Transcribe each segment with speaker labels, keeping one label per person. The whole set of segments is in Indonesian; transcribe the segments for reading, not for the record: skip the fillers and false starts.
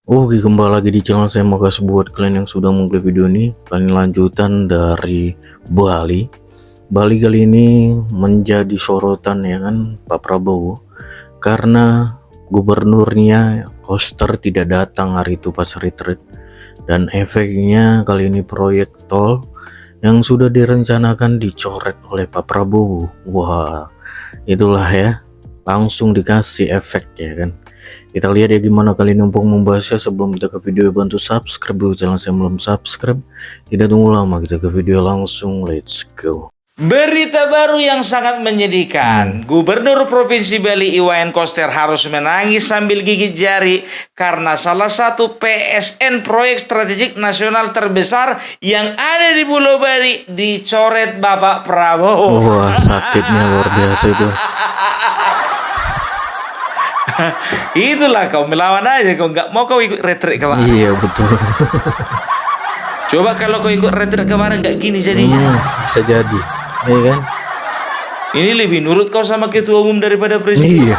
Speaker 1: Oke, kembali lagi di channel saya. Makasih buat kalian yang sudah mengklik video ini. Kali ini lanjutan dari Bali. Bali kali ini menjadi sorotan ya kan Pak Prabowo, karena gubernurnya Koster tidak datang hari itu pas retreat, dan efeknya kali ini proyek tol yang sudah direncanakan dicoret oleh Pak Prabowo. Wah, itulah ya, langsung dikasih efek ya kan. Kita lihat ya gimana kali ini untuk membahasnya. Sebelum kita ke video, bantu subscribe dulu channel saya belum subscribe. Tidak tunggu lama, kita ke video langsung, let's go.
Speaker 2: Berita baru yang sangat menyedihkan. Gubernur Provinsi Bali Iwayan Koster harus menangis sambil gigit jari karena salah satu PSN proyek strategik nasional terbesar yang ada di Pulau Bali dicoret Bapak Prabowo.
Speaker 1: Wah, sakitnya luar biasa itu.
Speaker 2: Itulah kau melawan aja, kau nggak mau kau ikut retreat kemarin.
Speaker 1: Iya betul.
Speaker 2: Coba kalau kau ikut retreat kemarin nggak gini jadinya.
Speaker 1: Bisa jadi, ya kan?
Speaker 2: Ini lebih nurut kau sama ketua umum daripada presiden.
Speaker 1: Iya.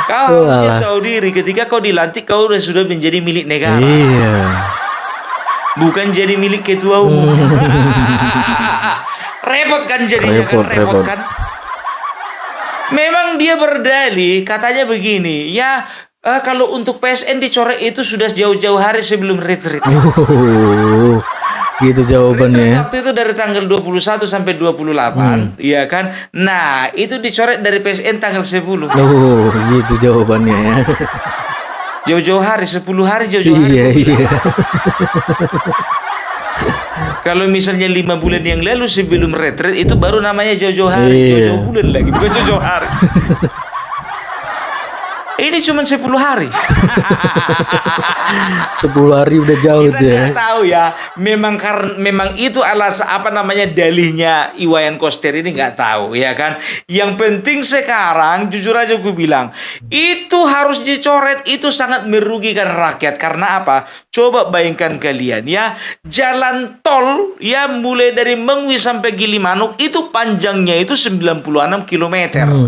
Speaker 2: Kau harusnya tahu diri, ketika kau dilantik kau sudah menjadi milik negara.
Speaker 1: Iya.
Speaker 2: Bukan jadi milik ketua umum. Repot kan jadinya, repot kan. Memang dia berdalih, katanya begini, ya kalau untuk PSN dicoret itu sudah jauh-jauh hari sebelum retreat.
Speaker 1: Gitu jawabannya ya.
Speaker 2: Waktu itu dari tanggal 21 sampai 28, iya kan? Nah, itu dicoret dari PSN tanggal 10.
Speaker 1: Oh, gitu jawabannya ya.
Speaker 2: Jauh-jauh hari, 10 hari jauh-jauh hari.
Speaker 1: Iya.
Speaker 2: Kalau misalnya 5 bulan yang lalu sebelum retreat itu baru namanya jauh-jauh hari, jauh-jauh bulan lagi, bukan jauh-jauh hari. Ini cuma 10 hari.
Speaker 1: 10 hari udah jauh
Speaker 2: Kita
Speaker 1: tuh ya.
Speaker 2: nggak tahu ya, memang itu alasan apa namanya dalihnya Iwayan Koster ini, nggak tahu ya kan. Yang penting sekarang jujur aja gue bilang itu harus dicoret, itu sangat merugikan rakyat. Karena apa? Coba bayangkan kalian ya, jalan tol ya mulai dari Mengwi sampai Gilimanuk itu panjangnya itu 96 km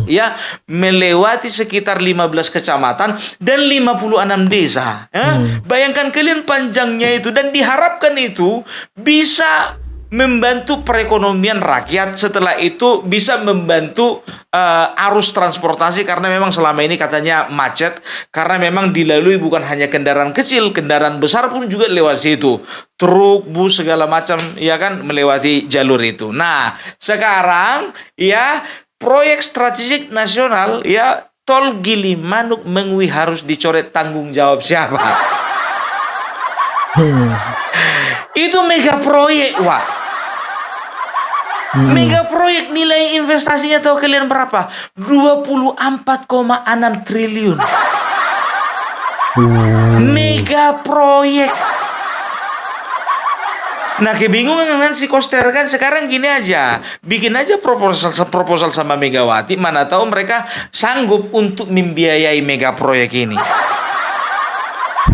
Speaker 2: ya, melewati sekitar 15 kecamatan dan 56 desa ya. Bayangkan kalian panjangnya itu, dan diharapkan itu bisa membantu perekonomian rakyat. Setelah itu bisa membantu arus transportasi, karena memang selama ini katanya macet, karena memang dilalui bukan hanya kendaraan kecil, kendaraan besar pun juga lewat situ, truk, bus, segala macam ya kan, melewati jalur itu. Nah, sekarang ya proyek strategik nasional ya, tol Gilimanuk Mengwi harus dicoret. Tanggung jawab siapa? Itu mega proyek, Wak. Mega proyek, nilai investasinya tahu kalian berapa? 24,6 triliun. Mega proyek. Nah, kebingungan kan si Koster kan sekarang gini aja, bikin aja proposal sama Megawati, mana tahu mereka sanggup untuk membiayai mega proyek ini.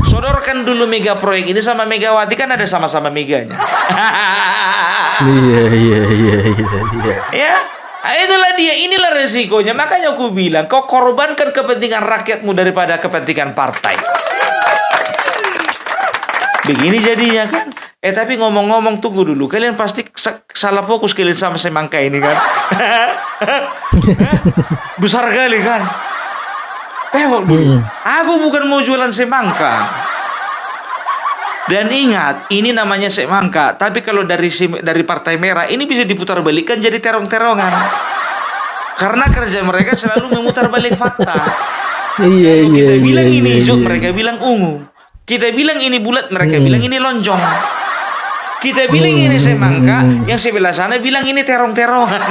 Speaker 2: Sodorkan dulu mega proyek ini sama Megawati, kan ada sama-sama meganya.
Speaker 1: Iya.
Speaker 2: Ya, itulah dia, inilah resikonya. Makanya aku bilang, kau korbankan kepentingan rakyatmu daripada kepentingan partai. Begini jadinya kan. Tapi ngomong-ngomong, tunggu dulu. Kalian pasti salah fokus kalian sama semangka ini kan. Besar kali kan. Tengok dulu. Aku bukan mau jualan semangka. Dan ingat, ini namanya semangka. Tapi kalau dari Partai Merah, ini bisa diputar balikan jadi terong-terongan. Karena kerja mereka selalu memutar balik fakta.
Speaker 1: Iya.
Speaker 2: Kita bilang ini hijau, mereka bilang ungu. Kita bilang ini bulat, mereka bilang ini lonjong. Kita bilang ini semangka, yang sebelah sana bilang ini terong-terongan.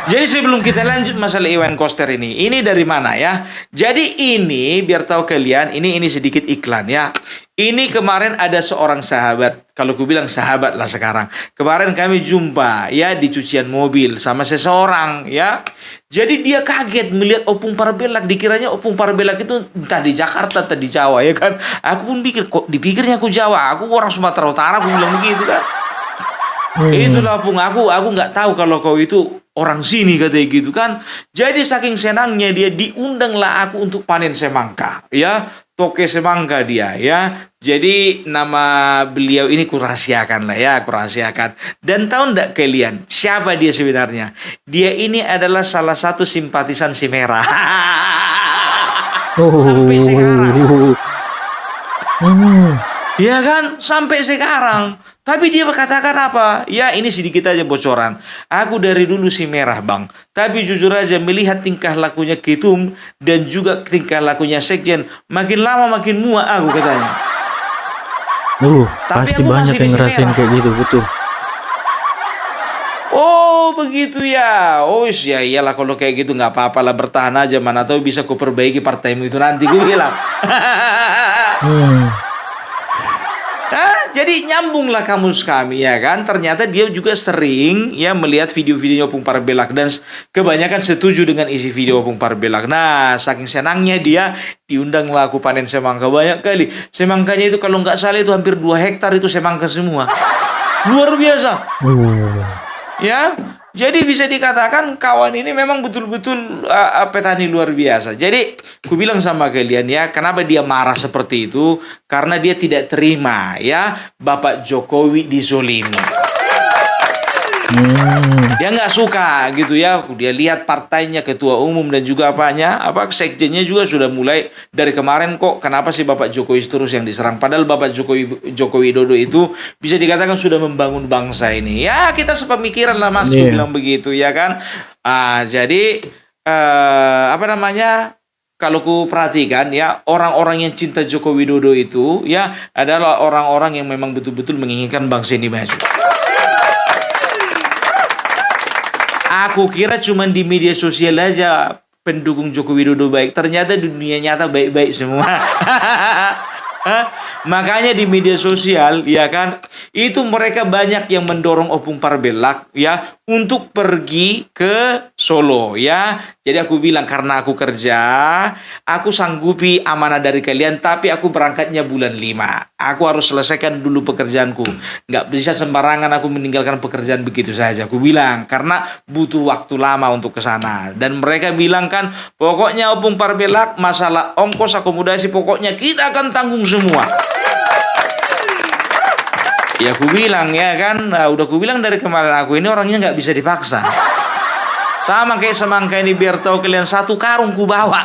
Speaker 2: Jadi sebelum kita lanjut masalah Iwayan Koster ini dari mana ya? Jadi ini biar tahu kalian, ini sedikit iklan ya. Ini kemarin ada seorang sahabat, kalau ku bilang sahabat lah sekarang. Kemarin kami jumpa ya di cucian mobil sama seseorang ya. Jadi dia kaget melihat Opung Parbelak, dikiranya Opung Parbelak itu entah di Jakarta atau di Jawa ya kan. Aku pun pikir, kok dipikirnya aku Jawa, aku orang Sumatera Utara, aku bilang begitu kan. Itulah Opung, aku nggak tahu kalau kau itu orang sini katanya gitu kan. Jadi saking senangnya dia, diundanglah aku untuk panen semangka ya. Toke semangka dia ya. Jadi nama beliau ini kurahasiakan lah ya, kurahasiakan. Dan tahu ndak kalian siapa dia sebenarnya? Dia ini adalah salah satu simpatisan si Merah. Sampai sekarang. Ya kan, sampai sekarang. Tapi dia berkatakan apa? Ya ini sedikit aja bocoran. Aku dari dulu si Merah bang. Tapi jujur aja melihat tingkah lakunya Ketum dan juga tingkah lakunya Sekjen, makin lama makin muak aku katanya. Tapi
Speaker 1: Pasti
Speaker 2: aku
Speaker 1: banyak
Speaker 2: masih
Speaker 1: yang
Speaker 2: di si
Speaker 1: ngerasain
Speaker 2: Merah.
Speaker 1: kayak gitu, betul.
Speaker 2: Oh begitu ya. Oh ya iyalah kalau kayak gitu nggak apa-apa lah, bertahan aja, mana tahu bisa ku perbaiki partaimu itu nanti, gue bilang. Jadi nyambunglah kamus kami ya kan. Ternyata dia juga sering ya melihat video-videonya Opung Parbelak dan kebanyakan setuju dengan isi video Opung Parbelak. Nah, saking senangnya dia diundanglah aku panen semangka banyak kali. Semangkanya itu kalau nggak salah itu hampir 2 hektar itu semangka semua. Luar biasa. Ya, jadi bisa dikatakan kawan ini memang betul-betul petani luar biasa. Jadi, ku bilang sama kalian ya, kenapa dia marah seperti itu? Karena dia tidak terima ya, Bapak Jokowi dizolimi. Dia nggak suka gitu ya. Dia lihat partainya, ketua umum dan juga sekjennya juga sudah mulai dari kemarin kok. Kenapa sih Bapak Jokowi terus yang diserang? Padahal Bapak Joko Widodo itu bisa dikatakan sudah membangun bangsa ini. Ya kita sepemikiran lah Mas, bilang begitu ya kan. Jadi kalau ku perhatikan ya, orang-orang yang cinta Joko Widodo itu ya adalah orang-orang yang memang betul-betul menginginkan bangsa ini maju. Aku kira cuma di media sosial aja pendukung Joko Widodo baik. Ternyata di dunia nyata baik-baik semua. Makanya di media sosial ya kan, itu mereka banyak yang mendorong Opung Parbelak ya untuk pergi ke Solo ya. Jadi aku bilang karena aku kerja, aku sanggupi amanah dari kalian, tapi aku berangkatnya bulan 5. Aku harus selesaikan dulu pekerjaanku. Nggak bisa sembarangan aku meninggalkan pekerjaan begitu saja. Aku bilang karena butuh waktu lama untuk ke sana. Dan mereka bilang kan, pokoknya Opung Parbelak masalah ongkos akomodasi pokoknya kita akan tanggung semua. Ya aku bilang ya kan, udah aku bilang dari kemarin, aku ini orangnya nggak bisa dipaksa. Sama kayak semangka ini, biar tahu kalian, 1 karung ku bawa.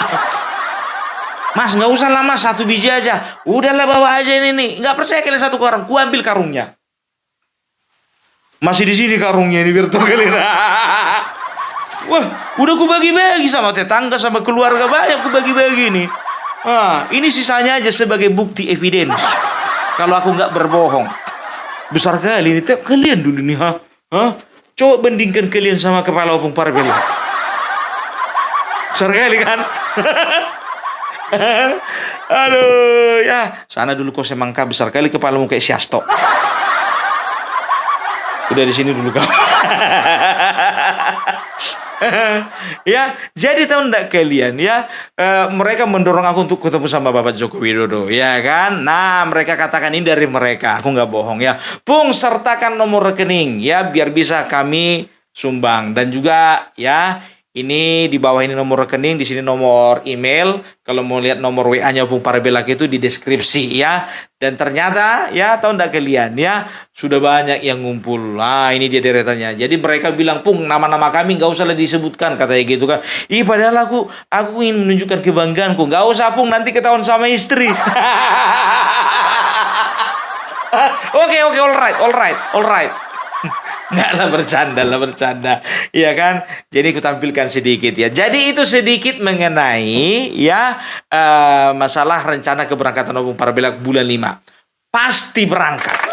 Speaker 2: Mas nggak usah lah mas, 1 biji aja. Udahlah bawa aja ini nih. Nggak percaya kalian 1 karung, ku ambil karungnya. Masih di sini karungnya ini, biar tahu kalian. Wah, udah ku bagi-bagi sama tetangga, sama keluarga, banyak ku bagi-bagi nih. Ini sisanya aja sebagai bukti evidence kalau aku nggak berbohong. Besar kali ini, kalian dulu nih, coba bandingkan kalian sama kepala Opung Parbelak. Besar kali kan? Aduh, ya sana dulu kau semangka, besar kali kepalamu kayak Siasto. Udah di sini dulu kau. Ya, jadi tahu ndak kalian ya, mereka mendorong aku untuk ketemu sama Bapak Joko Widodo, ya kan? Nah, mereka katakan ini dari mereka, aku nggak bohong ya. Pung, sertakan nomor rekening ya, biar bisa kami sumbang. Dan juga ya, ini di bawah ini nomor rekening, di sini nomor email. Kalau mau lihat nomor WA-nya Opung Parbelak itu di deskripsi ya. Dan ternyata ya, tahu ndak kalian ya, sudah banyak yang ngumpul. Ini dia deretannya. Jadi mereka bilang, Pung, nama-nama kami nggak usah lah disebutkan, katanya gitu kan. Padahal aku ingin menunjukkan kebanggaanku. Nggak usah Pung, nanti ketahuan sama istri. Oke, alright. Nggak lah, bercanda. Iya kan? Jadi aku tampilkan sedikit ya. Jadi itu sedikit mengenai ya masalah rencana keberangkatan Opung Parbelak bulan 5. Pasti berangkat.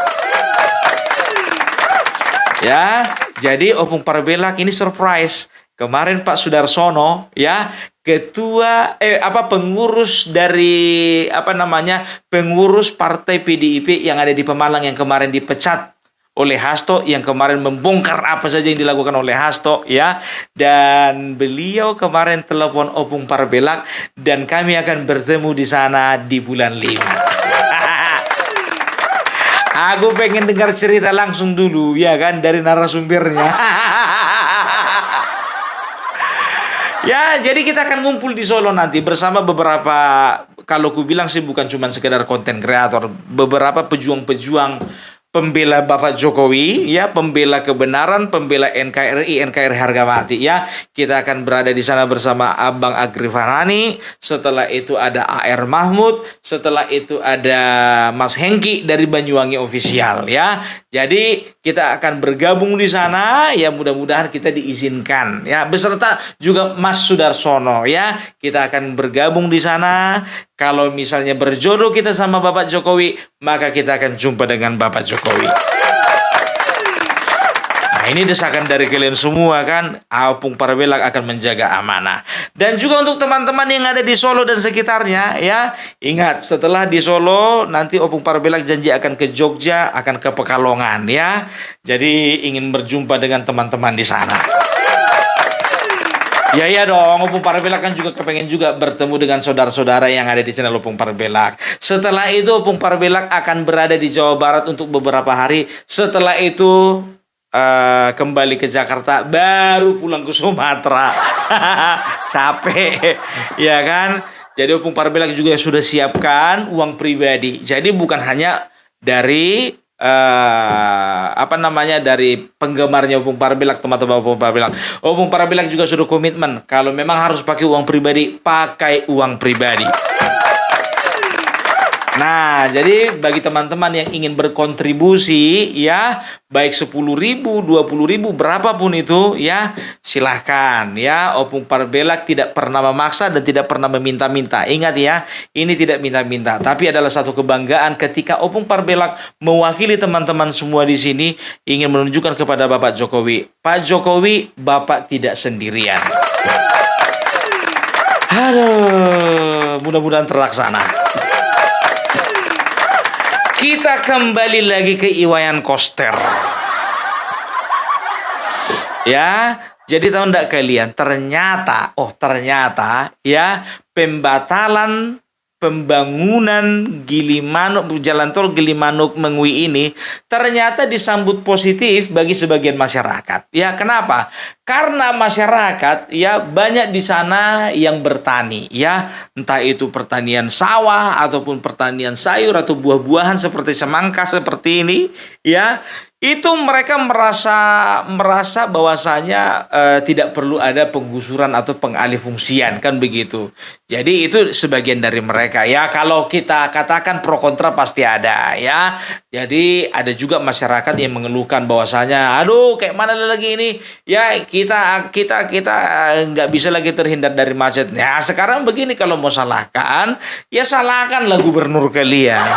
Speaker 2: Ya, jadi Opung Parbelak ini surprise. Kemarin Pak Sudarsono ya, ketua pengurus dari pengurus Partai PDIP yang ada di Pemalang yang kemarin dipecat oleh Hasto, yang kemarin membongkar apa saja yang dilakukan oleh Hasto ya, dan beliau kemarin telepon Opung Parbelak dan kami akan bertemu di sana di bulan 5. Aku pengen dengar cerita langsung dulu ya kan dari narasumbernya. Ya, jadi kita akan ngumpul di Solo nanti bersama beberapa, kalau ku bilang sih bukan cuma sekedar konten kreator, beberapa pejuang-pejuang pembela Bapak Jokowi, ya, pembela kebenaran, pembela NKRI harga mati, ya. Kita akan berada di sana bersama Abang Agri Farhani, setelah itu ada AR Mahmud, setelah itu ada Mas Hengki dari Banyuwangi Official, ya. Jadi kita akan bergabung di sana, ya, mudah-mudahan kita diizinkan, ya, beserta juga Mas Sudarsono, ya. Kita akan bergabung di sana. Kalau misalnya berjodoh kita sama Bapak Jokowi, maka kita akan jumpa dengan Bapak Jokowi. Nah, ini desakan dari kalian semua kan, Opung Parbelak akan menjaga amanah. Dan juga untuk teman-teman yang ada di Solo dan sekitarnya, ya, ingat setelah di Solo nanti Opung Parbelak janji akan ke Jogja, akan ke Pekalongan, ya. Jadi ingin berjumpa dengan teman-teman di sana. Ya dong, Opung Parbelak kan juga kepengen juga bertemu dengan saudara-saudara yang ada di channel Opung Parbelak. Setelah itu Opung Parbelak akan berada di Jawa Barat untuk beberapa hari. Setelah itu kembali ke Jakarta, baru pulang ke Sumatera. Capek, ya kan? Jadi Opung Parbelak juga sudah siapkan uang pribadi. Jadi bukan hanya dari dari penggemarnya Opung Parbelak, teman-teman Opung Parbelak. Opung Parbelak juga sudah komitmen kalau memang harus pakai uang pribadi, pakai uang pribadi. Nah, jadi bagi teman-teman yang ingin berkontribusi, ya, baik 10.000, 20.000, berapapun itu, ya, silahkan, ya. Opung Parbelak tidak pernah memaksa dan tidak pernah meminta-minta. Ingat ya, ini tidak minta-minta, tapi adalah satu kebanggaan ketika Opung Parbelak mewakili teman-teman semua di sini ingin menunjukkan kepada Bapak Jokowi, Pak Jokowi, Bapak tidak sendirian. Aduh, mudah-mudahan terlaksana. Kita kembali lagi ke Iwayan Koster. Ya, jadi tahu enggak kalian? Ternyata ya, pembatalan pembangunan jalan tol Gilimanuk Mengwi ini ternyata disambut positif bagi sebagian masyarakat. Ya, kenapa? Karena masyarakat, ya, banyak di sana yang bertani, ya, entah itu pertanian sawah ataupun pertanian sayur atau buah-buahan seperti semangka seperti ini, ya. Itu mereka merasa bahwasanya tidak perlu ada penggusuran atau pengalihfungsian, kan begitu. Jadi itu sebagian dari mereka, ya. Kalau kita katakan pro kontra pasti ada, ya. Jadi ada juga masyarakat yang mengeluhkan bahwasanya, aduh, kayak mana lagi ini, ya, kita nggak bisa lagi terhindar dari macet. Ya, sekarang begini, kalau mau salahkan, ya salahkanlah gubernur kalian.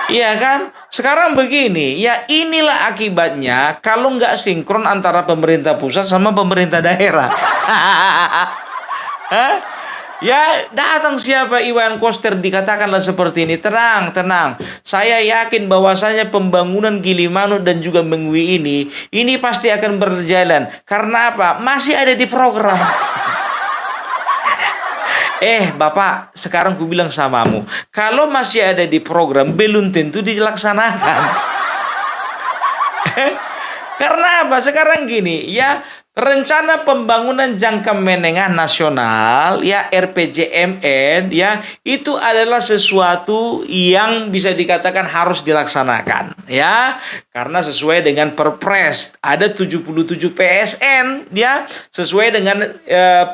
Speaker 2: Iya kan? Sekarang begini, ya, inilah akibatnya kalau nggak sinkron antara pemerintah pusat sama pemerintah daerah. Hah? Ya, datang siapa Iwayan Koster dikatakanlah seperti ini. Tenang. Saya yakin bahwasanya pembangunan Gilimanuk dan juga Mengwi ini pasti akan berjalan. Karena apa? Masih ada di program. Bapak, sekarang ku bilang samamu, kalau masih ada di program, belum tentu dilaksanakan. Karena apa? Sekarang gini, ya, rencana pembangunan jangka menengah nasional, ya, RPJMN, ya, itu adalah sesuatu yang bisa dikatakan harus dilaksanakan, ya, karena sesuai dengan Perpres ada 77 PSN, ya, sesuai dengan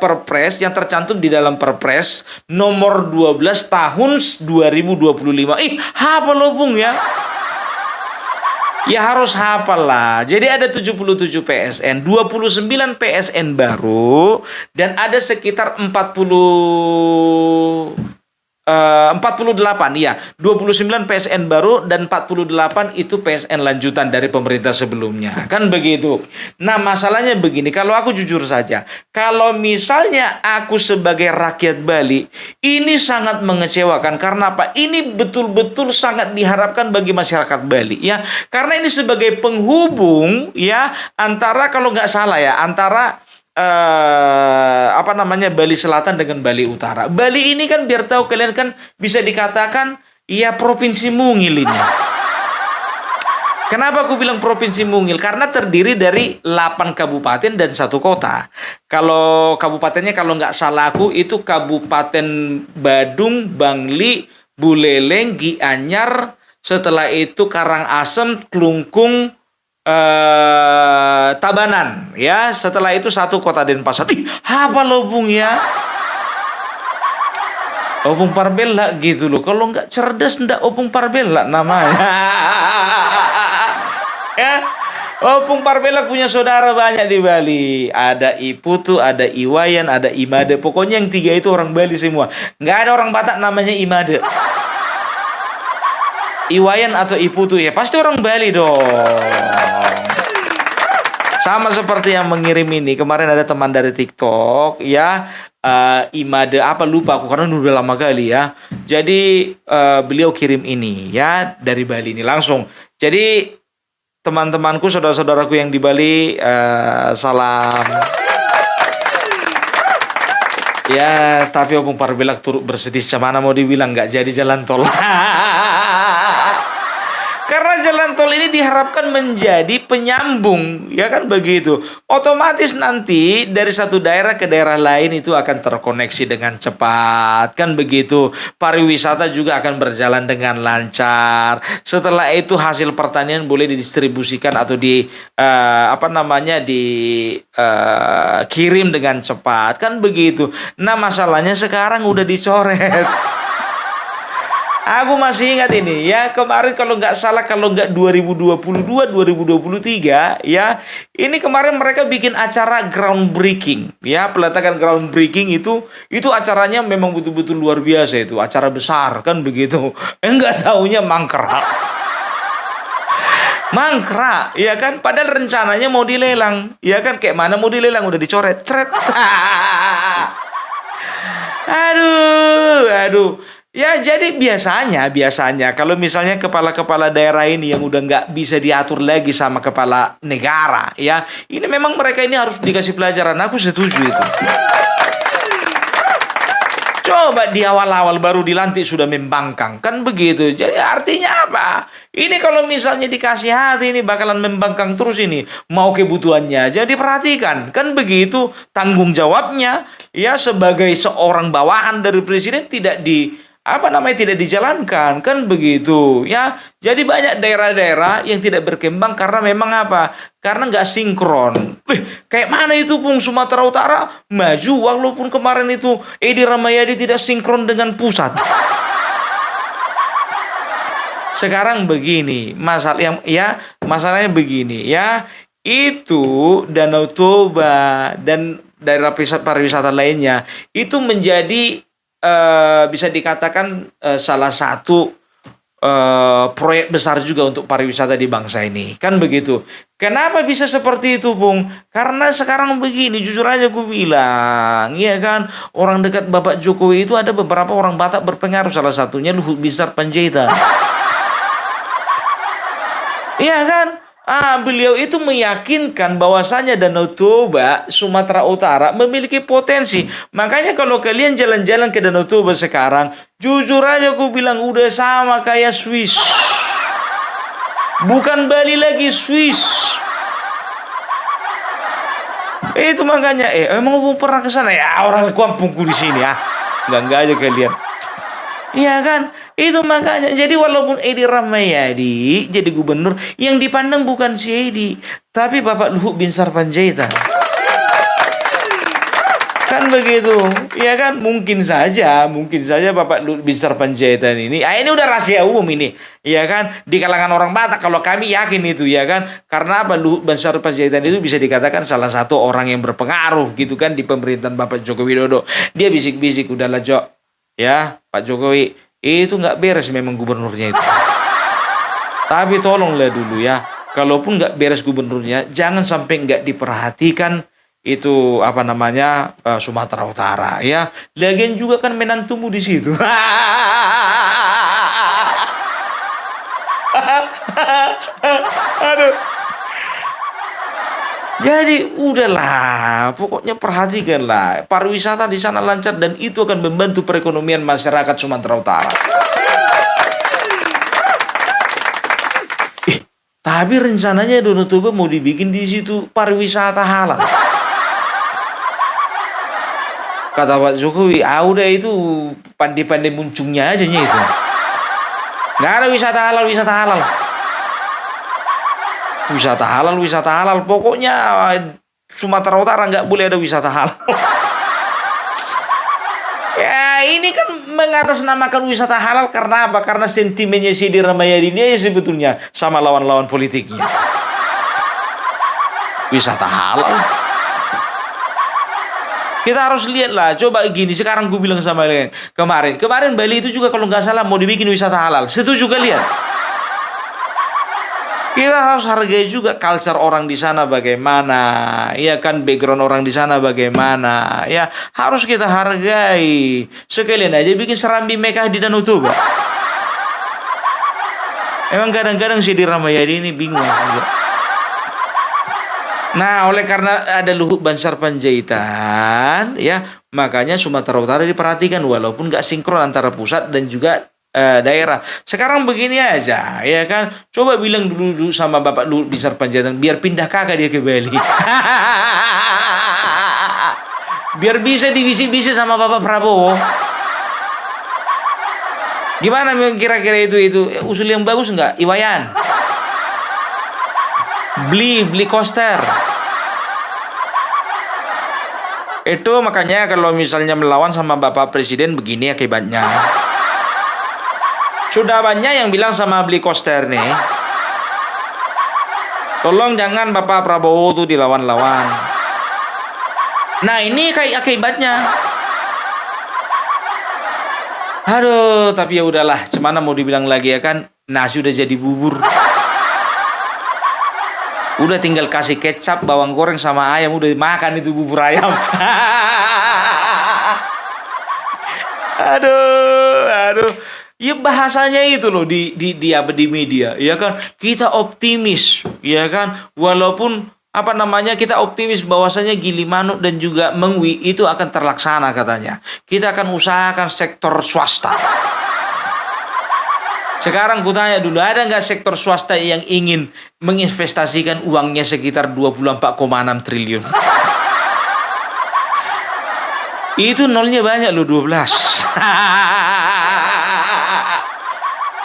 Speaker 2: Perpres yang tercantum di dalam Perpres nomor 12 tahun 2025. Hafal lo, Bung, ya. Ya harus hafal lah. Jadi ada 77 PSN, 29 PSN baru, dan ada sekitar 48, ya, 29 PSN baru dan 48 itu PSN lanjutan dari pemerintah sebelumnya, kan begitu. Nah, masalahnya begini, kalau aku jujur saja, kalau misalnya aku sebagai rakyat Bali, ini sangat mengecewakan. Karena apa? Ini betul-betul sangat diharapkan bagi masyarakat Bali, ya, karena ini sebagai penghubung, ya, antara, kalau nggak salah, ya, antara Bali Selatan dengan Bali Utara. Bali ini kan, biar tahu kalian, kan bisa dikatakan, ya, provinsi mungil ini. Kenapa aku bilang Provinsi Mungil? Karena terdiri dari 8 kabupaten dan 1 kota. Kalau kabupatennya kalau nggak salah aku itu Kabupaten Badung, Bangli, Buleleng, Gianyar, setelah itu Karangasem, Klungkung, Tabanan. Ya, setelah itu 1 kota Denpasar. Ih, apa lo Bung ya? Opung Parbella gitu loh. Kalau nggak cerdas ndak Opung Parbella namanya. Ya, Opung Parbella punya saudara banyak di Bali. Ada Iputu, ada Iwayan, ada Imade. Pokoknya yang 3 itu orang Bali semua. Nggak ada orang Batak namanya Imade. Iwayan atau Iputu ya pasti orang Bali dong. Sama seperti yang mengirim ini. Kemarin ada teman dari TikTok ya. Imade apa lupa aku karena udah lama kali ya. Jadi beliau kirim ini ya dari Bali ini langsung. Jadi teman-temanku, saudara-saudaraku yang di Bali, salam. Ya, tapi Opung Parbella turut bersedih. Mana mau dibilang nggak jadi jalan tol. Karena jalan tol ini diharapkan menjadi penyambung, ya kan begitu. Otomatis nanti dari satu daerah ke daerah lain itu akan terkoneksi dengan cepat, kan begitu. Pariwisata juga akan berjalan dengan lancar. Setelah itu hasil pertanian boleh didistribusikan atau kirim dengan cepat, kan begitu. Nah, masalahnya sekarang udah dicoret. Aku masih ingat ini ya, kemarin kalau nggak salah, kalau nggak 2022, 2023 ya, ini kemarin mereka bikin acara groundbreaking ya, peletakan groundbreaking itu acaranya memang betul-betul luar biasa, itu acara besar kan begitu. Enggak taunya mangkrak ya kan, padahal rencananya mau dilelang ya kan, kayak mana mau dilelang udah dicoret cret. aduh. Ya, jadi biasanya kalau misalnya kepala-kepala daerah ini yang udah nggak bisa diatur lagi sama kepala negara, ya, ini memang mereka ini harus dikasih pelajaran. Aku setuju itu. Coba di awal-awal baru dilantik sudah membangkang, kan begitu. Jadi artinya apa? Ini kalau misalnya dikasih hati ini bakalan membangkang terus ini. Mau kebutuhannya aja diperhatikan, kan begitu. Tanggung jawabnya ya sebagai seorang bawahan dari presiden tidak dijalankan, kan begitu ya. Jadi banyak daerah-daerah yang tidak berkembang karena memang apa? Karena nggak sinkron. Kayak mana itu Pung, Sumatera Utara maju walaupun kemarin itu Edi Rahmayadi tidak sinkron dengan pusat. Sekarang begini, masalahnya begini ya. Itu Danau Toba dan daerah pariwisata lainnya itu menjadi bisa dikatakan salah satu proyek besar juga untuk pariwisata di bangsa ini, kan begitu. Kenapa bisa seperti itu, Bung? Karena sekarang begini, jujur aja gue bilang, ya kan, orang dekat Bapak Jokowi itu ada beberapa orang Batak berpengaruh, salah satunya Luhut Binsar Panjaitan. Iya kan? Beliau itu meyakinkan bahwasanya Danau Toba, Sumatera Utara memiliki potensi. Makanya kalau kalian jalan-jalan ke Danau Toba sekarang, jujur aja aku bilang udah sama kayak Swiss. Bukan Bali lagi, Swiss. Itu makanya, emang mau pernah ke sana ya, orang kampungku di sini ya. Enggak aja kalian. Iya kan? Itu makanya. Jadi walaupun Edi Rahmayadi jadi gubernur, yang dipandang bukan si Edi, tapi Bapak Luhut Binsar Panjaitan. Kan begitu. Iya kan? Mungkin saja Bapak Luhut Binsar Panjaitan ini. Ini udah rahasia umum ini. Iya kan? Di kalangan orang Batak, kalau kami yakin itu ya kan. Karena apa? Luhut Binsar Panjaitan itu bisa dikatakan salah satu orang yang berpengaruh gitu kan di pemerintahan Bapak Joko Widodo. Dia bisik-bisik, udahlah Jok. Ya, Pak Jokowi, itu nggak beres memang gubernurnya itu. Tapi tolonglah dulu ya, kalaupun nggak beres gubernurnya, jangan sampai nggak diperhatikan itu Sumatera Utara ya. Lagian juga kan menantumu di situ. Aduh. Jadi udahlah, pokoknya perhatikanlah pariwisata di sana lancar dan itu akan membantu perekonomian masyarakat Sumatera Utara. Tapi rencananya Danau Toba mau dibikin di situ pariwisata halal. Kata Pak Jokowi, udah itu pandai-pandai muncungnya aja itu. Nggak ada wisata halal, wisata halal. Wisata halal. Pokoknya Sumatera Utara nggak boleh ada wisata halal. Ya ini kan mengatasnamakan wisata halal karena apa? Karena sentimennya Sidi Ramayadi ini aja sebetulnya sama lawan-lawan politiknya. Wisata halal. Kita harus lihat lah, coba gini, sekarang gue bilang sama kalian, kemarin Bali itu juga kalau nggak salah mau dibikin wisata halal, setuju kalian? Kita harus hargai juga culture orang di sana bagaimana, ya kan, background orang di sana bagaimana, ya harus kita hargai. Sekalian aja bikin Serambi Mekah di Danau Toba. Emang kadang-kadang si Ramayadi ini bingung juga. Nah, oleh karena ada Luhut Bansar Panjaitan, ya, makanya Sumatera Utara diperhatikan walaupun nggak sinkron antara pusat dan juga daerah. Sekarang begini aja, ya kan? Coba bilang dulu sama Bapak Luhut Bansar Panjaitan biar pindah kakak dia ke Bali. Biar bisa divisi-visi sama Bapak Prabowo. Gimana kira-kira itu usul yang bagus nggak, Iwayan? Beli coaster. Itu makanya kalau misalnya melawan sama Bapak Presiden begini akibatnya. Sudah banyak yang bilang sama beli coaster nih, tolong jangan Bapak Prabowo tuh dilawan-lawan. Nah ini kayak akibatnya. Aduh, tapi ya udahlah, cemana mau dibilang lagi, ya kan, nasi udah jadi bubur. Udah tinggal kasih kecap, bawang goreng sama ayam, udah makan itu bubur ayam. Aduh. Ya bahasanya itu loh di media, ya kan? Kita optimis, ya kan? Walaupun kita optimis bahwasanya Gilimanuk dan juga Mengwi itu akan terlaksana katanya. Kita akan usahakan sektor swasta. Sekarang kutanya dulu, ada nggak sektor swasta yang ingin menginvestasikan uangnya sekitar 24,6 triliun? Itu nolnya banyak loh, 12.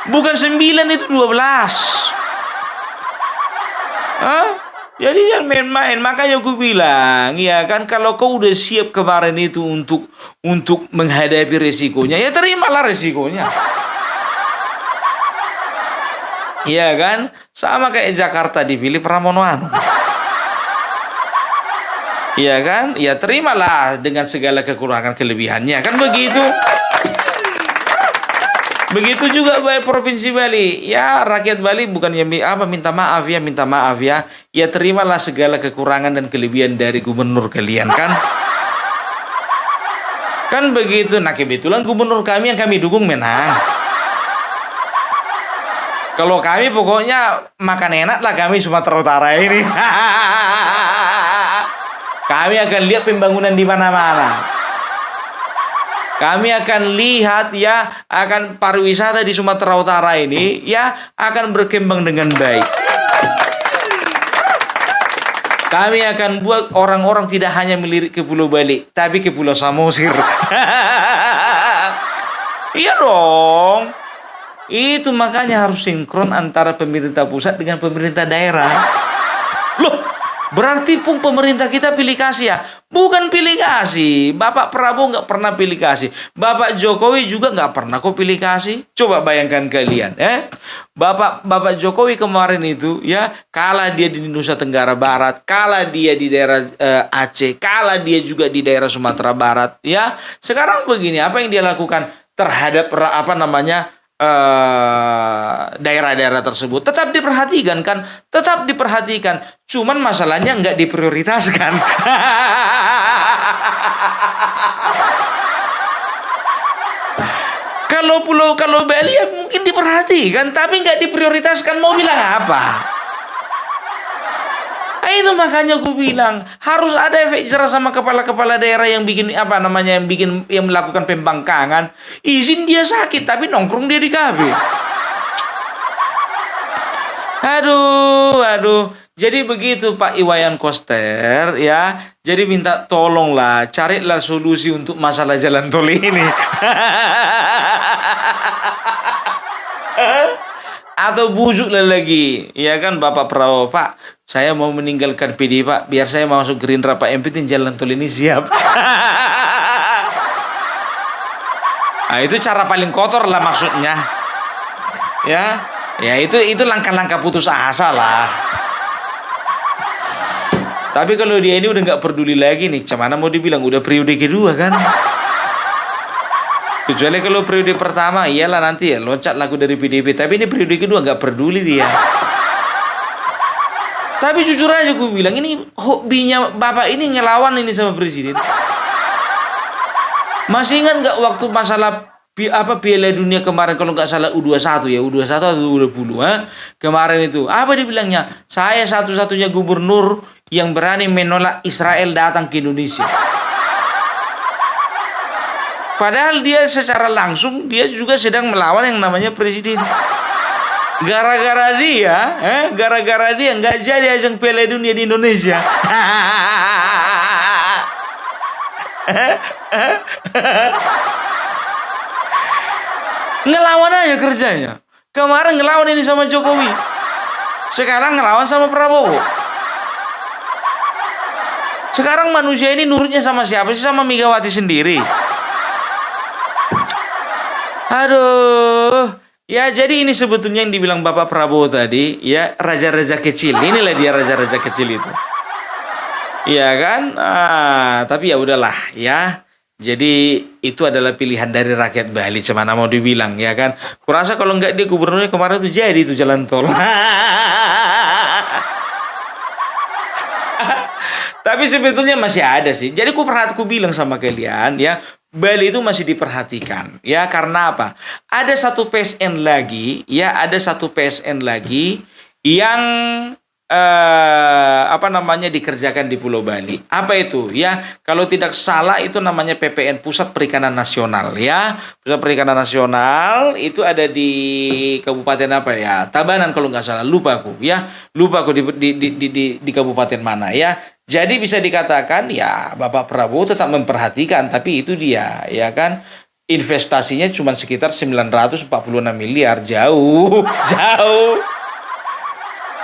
Speaker 2: Bukan 9, itu 12. Jadi jangan main-main. Makanya aku bilang, ya kan, kalau kau udah siap kemarin itu untuk menghadapi resikonya, ya terimalah resikonya. Iya kan? Sama kayak Jakarta dipilih Pramono Anung. Iya kan? Ya terimalah dengan segala kekurangan kelebihannya. Kan begitu? Begitu juga Provinsi Bali. Ya rakyat Bali bukan yang minta maaf ya. Ya terimalah segala kekurangan dan kelebihan dari gubernur kalian kan? Kan begitu. Nah kebetulan gubernur kami yang kami dukung menang. Kalau kami pokoknya makan enak lah kami Sumatera Utara ini. Kami akan lihat pembangunan di mana-mana. Kami akan lihat ya, akan pariwisata di Sumatera Utara ini ya akan berkembang dengan baik. Kami akan buat orang-orang tidak hanya melirik ke Pulau Bali, tapi ke Pulau Samosir. Iya dong. Itu makanya harus sinkron antara pemerintah pusat dengan pemerintah daerah. Loh, berarti pun pemerintah kita pilih kasih ya? Bukan pilih kasih. Bapak Prabowo nggak pernah pilih kasih. Bapak Jokowi juga nggak pernah kok pilih kasih. Coba bayangkan kalian, Bapak Jokowi kemarin itu ya, kalah dia di Nusa Tenggara Barat, kalah dia di daerah Aceh, kalah dia juga di daerah Sumatera Barat, ya. Sekarang begini, apa yang dia lakukan terhadap daerah-daerah tersebut? Tetap diperhatikan kan? Tetap diperhatikan. Cuman masalahnya nggak diprioritaskan. Kalau Bali ya mungkin diperhatikan, tapi nggak diprioritaskan. Mau bilang apa? Itu makanya gue bilang harus ada efek jerah sama kepala-kepala daerah yang bikin yang melakukan pembangkangan. Izin dia sakit tapi nongkrong dia di kafe. Aduh, aduh. Jadi begitu Pak Iwayan Koster ya. Jadi minta tolonglah carilah solusi untuk masalah jalan tol ini. Atau bujuklah lagi, ya kan Bapak Prabowo, Pak, saya mau meninggalkan PD Pak, biar saya masuk Gerindra Pak, yang penting jalan tol ini siap. Nah, itu cara paling kotor lah maksudnya. Ya, ya itu langkah-langkah putus asa lah. Tapi kalau dia ini udah nggak peduli lagi nih, cuman mau dibilang udah periode kedua kan? Kecuali kalau periode pertama, iyalah nanti ya loncat lagu dari PDIP. Tapi ini periode kedua nggak peduli dia. Tapi jujur aja gue bilang ini hobinya bapak ini ngelawan ini sama presiden. Masih ingat nggak waktu masalah Piala Dunia kemarin kalau nggak salah U21 ya U21 atau U20 kemarin itu apa dibilangnya? Saya satu-satunya gubernur yang berani menolak Israel datang ke Indonesia. Padahal dia secara langsung dia juga sedang melawan yang namanya presiden. Gara-gara dia nggak jadi ajang Piala Dunia di Indonesia. Ngelawan aja kerjanya. Kemarin ngelawan ini sama Jokowi. Sekarang ngelawan sama Prabowo. Sekarang manusia ini nurutnya sama siapa sih? Sama Megawati sendiri. Aduh, ya jadi ini sebetulnya yang dibilang Bapak Prabowo tadi, ya raja-raja kecil. Inilah dia raja-raja kecil itu. Iya kan? Tapi ya udahlah ya. Jadi itu adalah pilihan dari rakyat Bali, cemana mau dibilang ya kan. Kurasa kalau nggak dia gubernurnya kemarin tuh jadi itu jalan tol. Tapi sebetulnya masih ada sih. Jadi ku bilang sama kalian ya, Bali itu masih diperhatikan ya karena apa? Ada satu PSN lagi yang dikerjakan di Pulau Bali. Apa itu? Ya, kalau tidak salah itu namanya PPN Pusat Perikanan Nasional ya. Pusat Perikanan Nasional itu ada di kabupaten apa ya? Tabanan kalau nggak salah. Lupa aku di kabupaten mana ya. Jadi bisa dikatakan ya Bapak Prabowo tetap memperhatikan, tapi itu dia ya kan investasinya cuma sekitar 946 miliar, jauh.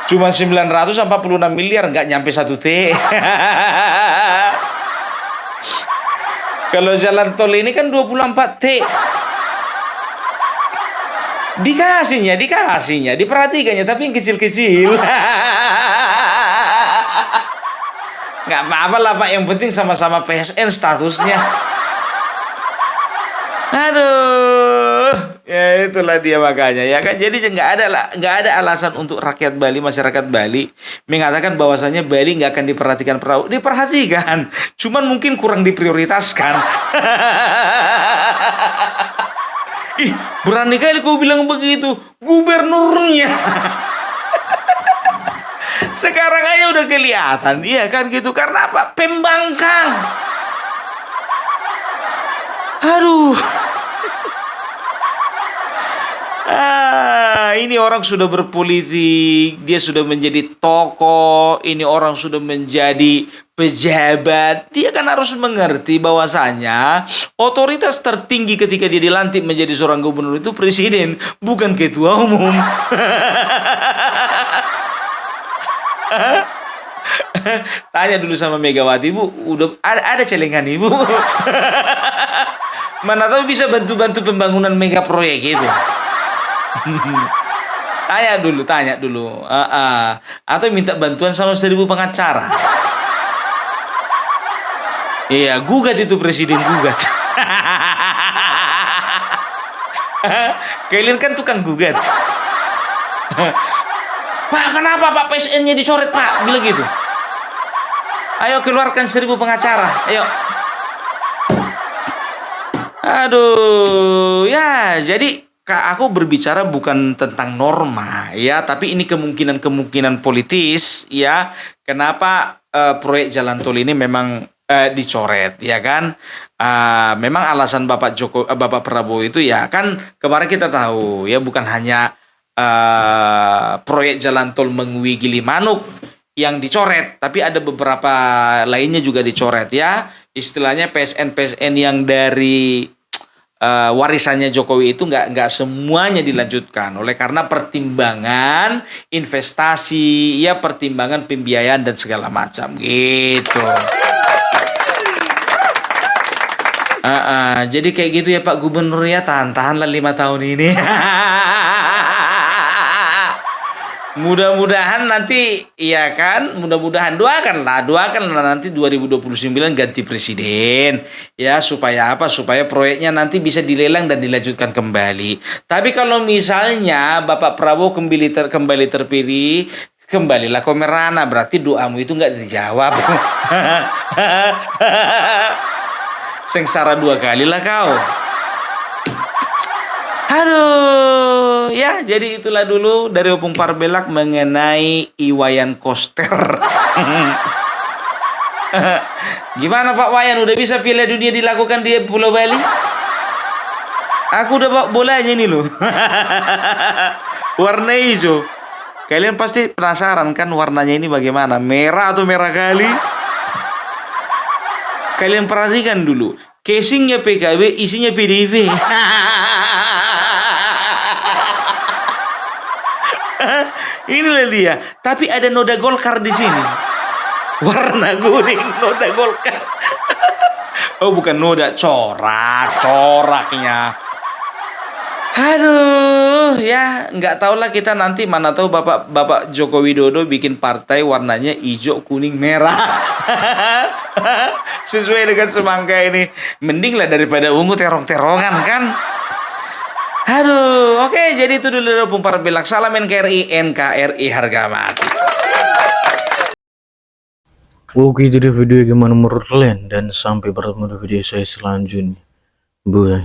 Speaker 2: Cuma 946 miliar, nggak nyampe 1 T. Kalau jalan tol ini kan 24 T. Dikasihnya, diperhatikannya, tapi yang kecil-kecil. Nggak apa-apa lah Pak, yang penting sama-sama PSN statusnya. Aduh, ya itulah dia makanya ya kan. Jadi nggak ada alasan untuk rakyat Bali, masyarakat Bali mengatakan bahwasanya Bali nggak akan diperhatikan Prabowo. Diperhatikan, cuman mungkin kurang diprioritaskan. Ih, berani kali kau bilang begitu, gubernurnya. Sekarang aja udah kelihatan, iya kan gitu. Karena apa? Pembangkang. Aduh. Ini orang sudah berpolitik, dia sudah menjadi tokoh, ini orang sudah menjadi pejabat. Dia kan harus mengerti bahwasanya otoritas tertinggi ketika dia dilantik menjadi seorang gubernur itu presiden, bukan ketua umum. Tanya dulu sama Megawati, Bu, udah ada celengan Ibu? Mana tahu bisa bantu-bantu pembangunan mega proyek itu. Tanya dulu. Atau minta bantuan sama 1000 pengacara. Iya, gugat itu presiden, gugat. Kalian kan tukang gugat. Pak, kenapa Pak PSN-nya dicoret Pak? Bilang gitu. Ayo keluarkan 1000 pengacara. Ayo. Aduh, ya jadi aku berbicara bukan tentang norma ya, tapi ini kemungkinan politis ya. Kenapa proyek jalan tol ini memang dicoret ya kan? Memang alasan Bapak Prabowo itu ya kan kemarin kita tahu ya bukan hanya proyek jalan tol Mengwi Gilimanuk yang dicoret, tapi ada beberapa lainnya juga dicoret ya. Istilahnya PSN yang dari warisannya Jokowi itu nggak semuanya dilanjutkan oleh karena pertimbangan investasi, ya pertimbangan pembiayaan dan segala macam gitu. Jadi kayak gitu ya Pak Gubernur ya, tahan-tahanlah 5 tahun ini. Mudah-mudahan nanti, ya kan, mudah-mudahan doakanlah nanti 2029 ganti presiden, ya supaya apa? Supaya proyeknya nanti bisa dilelang dan dilanjutkan kembali. Tapi kalau misalnya Bapak Prabowo kembali terpilih, kembalilah ke Merana, berarti doamu itu nggak dijawab. Sengsara 2 kali lah kau. Aduh, ya jadi itulah dulu dari Opung Parbelak mengenai Iwayan Koster. Gimana Pak Wayan, udah bisa Piala Dunia dilakukan di Pulau Bali? Aku udah bawa bolanya nih loh. Warna hijau. Kalian pasti penasaran kan warnanya ini bagaimana? Merah atau merah kali? Kalian perhatikan dulu. Casingnya PKB, isinya PDIP. Inilah dia. Tapi ada noda Golkar di sini. Warna kuning, noda Golkar. Oh, bukan noda, coraknya. Aduh, ya nggak tahu lah kita nanti, mana tahu Bapak Joko Widodo bikin partai warnanya hijau, kuning, merah. Sesuai dengan semangka ini. Mending lah daripada ungu terong-terongan kan. Aduh, oke, jadi itu dulu Opung Parbelak. Salam NKRI harga mati.
Speaker 1: Oke, itu dia video gimana menurut kalian, dan sampai bertemu di video saya selanjutnya. Bye.